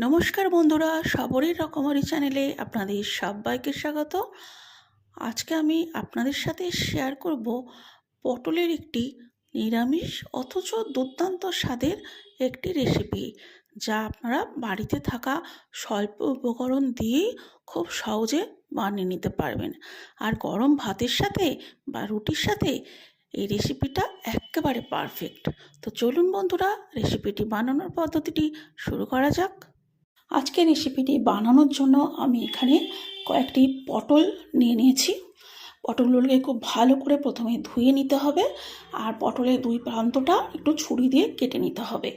নমস্কার বন্ধুরা, সবরই রকমারি চ্যানেলে আপনাদের সবাইকে স্বাগত। আজকে আমি আপনাদের সাথে শেয়ার করব পটলের একটি নিরামিষ অথচ দুর্দান্ত স্বাদের একটি রেসিপি, যা আপনারা বাড়িতে থাকা স্বল্প উপকরণ দিয়েই খুব সহজে বানিয়ে নিতে পারবেন। আর গরম ভাতের সাথে বা রুটির সাথে এই রেসিপিটা একেবারে পারফেক্ট। তো চলুন বন্ধুরা, রেসিপিটি বানানোর পদ্ধতিটি শুরু করা যাক। আজকে রেসিপিটি বানানোর জন্য আমি এখানে কয়েকটি পটল নিয়েছি। পটলগুলোকে খুব ভালো করে প্রথমে ধুয়ে নিতে হবে, আর পটলের দুই প্রান্তটা একটু ছুরি দিয়ে কেটে নিতে হবে,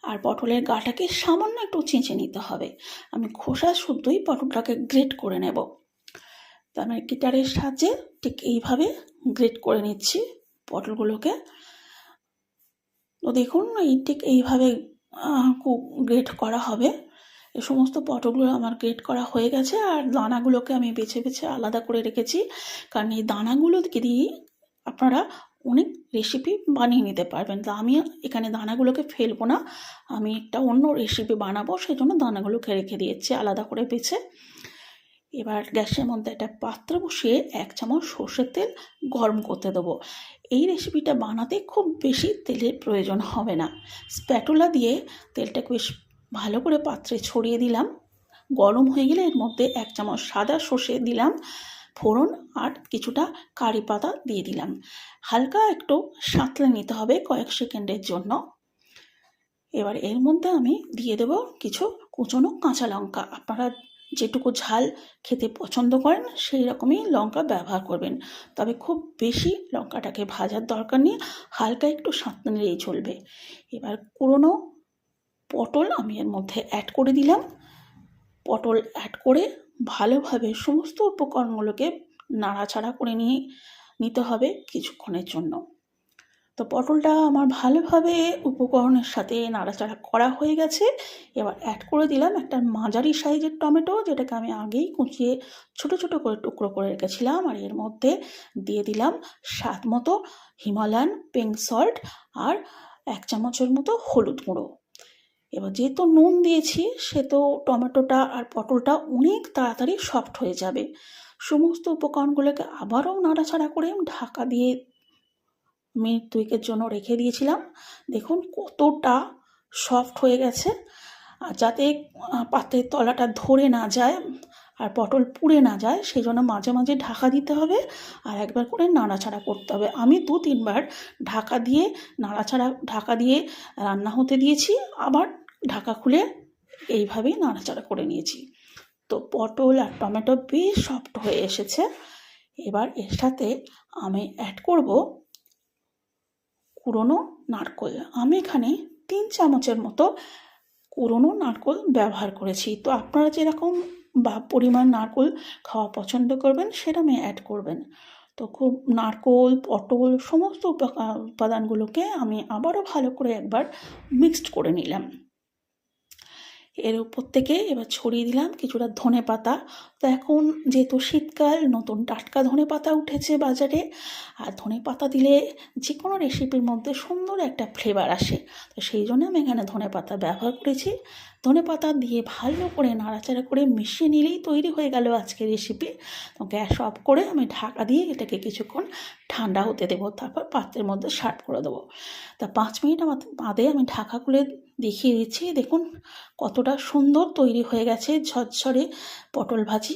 আর পটলের গাটাকে সামান্য একটু চেঁচে নিতে হবে। আমি খোসা শুদ্ধই পটলটাকে গ্রেট করে নেব। তো আমি গিটারের সাহায্যে ঠিক এইভাবে গ্রেট করে নিচ্ছি পটলগুলোকে। তো দেখুন, ঠিক এইভাবে গ্রেট করা হবে। এই সমস্ত পটলগুলো আমার গ্রেট করা হয়ে গেছে, আর দানাগুলোকে আমি বেছে বেছে আলাদা করে রেখেছি, কারণ এই দানাগুলোকে দিয়ে আপনারা অনেক রেসিপি বানিয়ে নিতে পারবেন। তো আমি এখানে দানাগুলোকে ফেলবো না, আমি একটা অন্য রেসিপি বানাবো, সেই জন্য দানাগুলোকে রেখে দিয়েছি আলাদা করে বেছে। এবার গ্যাসের মধ্যে একটা পাত্র বসিয়ে 1 চামচ সর্ষের তেল গরম করতে দেবো। এই রেসিপিটা বানাতে খুব বেশি তেলের প্রয়োজন হবে না। স্প্যাটুলা দিয়ে তেলটাকে বেশ ভালো করে পাত্রে ছড়িয়ে দিলাম। গরম হয়ে গেলে এর মধ্যে 1 চামচ সাদা সর্ষে দিলাম, ফোড়ন আর কিছুটা কারি পাতা দিয়ে দিলাম। হালকা একটু সাঁতলে নিতে হবে কয়েক সেকেন্ডের জন্য। এবার এর মধ্যে আমি দিয়ে দেব কিছু কুচনো কাঁচা লঙ্কা। আপনারা যেটুকু ঝাল খেতে পছন্দ করেন সেই রকমই লঙ্কা ব্যবহার করবেন, তবে খুব বেশি লঙ্কাটাকে ভাজার দরকার নেই, হালকা একটু সাঁতলে নিলেই চলবে। এবার কুড়োনো পটল আমি এর মধ্যে অ্যাড করে দিলাম। পটল অ্যাড করে ভালোভাবে সমস্ত উপকরণগুলোকে নাড়াচাড়া করে নিতে হবে কিছুক্ষণের জন্য। তো পটলটা আমার ভালোভাবে উপকরণের সাথে নাড়াচাড়া করা হয়ে গেছে। এবার অ্যাড করে দিলাম একটা মাঝারি সাইজের টমেটো, যেটাকে আমি আগেই কুচিয়ে ছোট ছোট করে টুকরো করে রেখেছিলাম, আর এর মধ্যে দিয়ে দিলাম স্বাদ মতো হিমালয়ান পিঙ্ক সল্ট আর 1 চামচের মতো হলুদ গুঁড়ো। এবার যেহেতু নুন দিয়েছি, সে তো টমেটোটা আর পটলটা অনেক তাড়াতাড়ি সফট হয়ে যাবে। সমস্ত উপকরণগুলোকে আবারও নাড়াচাড়া করে ঢাকা দিয়ে মিনিট 2 জন্য রেখে দিয়েছিলাম। দেখুন কতটা সফট হয়ে গেছে। আর যাতে পাত্রের তলাটা ধরে না যায় আর পটল পুড়ে না যায়, সেই জন্য মাঝে মাঝে ঢাকা দিতে হবে আর একবার করে নাড়াচাড়া করতে হবে। আমি 2-3 বার ঢাকা দিয়ে রান্না হতে দিয়েছি, আবার ঢাকা খুলে এইভাবেই নাড়াচাড়া করে নিয়েছি। তো পটল আর টমেটো বেশ সফট হয়ে এসেছে। এবার এর সাথে আমি অ্যাড করব কুড়োনো নারকেল। আমি এখানে 3 চামচের মতো কুড়োনো নারকেল ব্যবহার করেছি। তো আপনারা যেরকম পরিমাণ নারকেল খাওয়া পছন্দ করবেন সেরকমই অ্যাড করবেন। তো খুব নারকেল, পটল সমস্ত উপাদানগুলোকে আমি আবারও ভালো করে একবার মিক্সড করে নিলাম। এর উপর থেকে এবার ছড়িয়ে দিলাম কিছুটা ধনেপাতা। তো এখন যেহেতু শীতকাল, নতুন টাটকা ধনেপাতা উঠেছে বাজারে, আর ধনেপাতা দিলে যে কোনো রেসিপির মধ্যে সুন্দর একটা ফ্লেভার আসে। তো সেই জন্য আমি এখানে ধনেপাতা ব্যবহার করেছি। ধনেপাতা দিয়ে ভালো করে নাড়াচাড়া করে মিশিয়ে নিলেই তৈরি হয়ে গেল আজকের রেসিপি। তো গ্যাস অফ করে আমি ঢাকা দিয়ে এটাকে কিছুক্ষণ ঠান্ডা হতে দেবো, তারপর পাত্রের মধ্যে সার্ভ করে দেবো। তা 5 মিনিট বাদে আমি ঢাকা খুলে দেখিয়ে দিচ্ছি। দেখুন কতটা সুন্দর তৈরি হয়ে গেছে ঝরঝরে পটল ভাজি।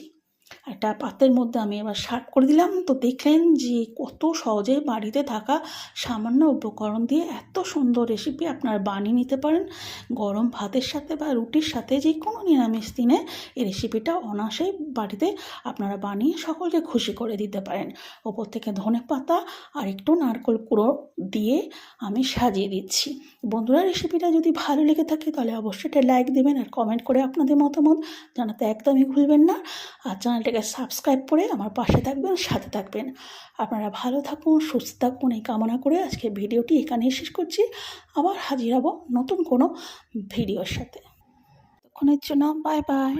একটা পাত্রের মধ্যে আমি এবার সার্ভ করে দিলাম। তো দেখলেন যে কত সহজে বাড়িতে থাকা সামান্য উপকরণ দিয়ে এত সুন্দর রেসিপি আপনারা বানিয়ে নিতে পারেন। গরম ভাতের সাথে বা রুটির সাথে যে কোনো নিরামিষ দিনে এই রেসিপিটা অনায়াসেই বাড়িতে আপনারা বানিয়ে সকলকে খুশি করে দিতে পারেন। ওপর থেকে ধনেপাতা আর একটু নারকেল কুড়ো দিয়ে আমি সাজিয়ে দিচ্ছি। বন্ধুরা, রেসিপিটা যদি ভালো লেগে থাকে তাহলে অবশ্যই একটা লাইক দেবেন, আর কমেন্ট করে আপনাদের মতামত জানাতে একদমই ভুলবেন না। আর চ্যানেলটাকে সাবস্ক্রাইব করে আমার পাশে থাকবেন, সাথে থাকবেন। আপনারা ভালো থাকুন, সুস্থ থাকুন এই কামনা করে আজকে ভিডিওটি এখানেই শেষ করছি। আবার হাজির হব নতুন কোনো ভিডিওর সাথে। ততক্ষণের জন্য বাই বাই।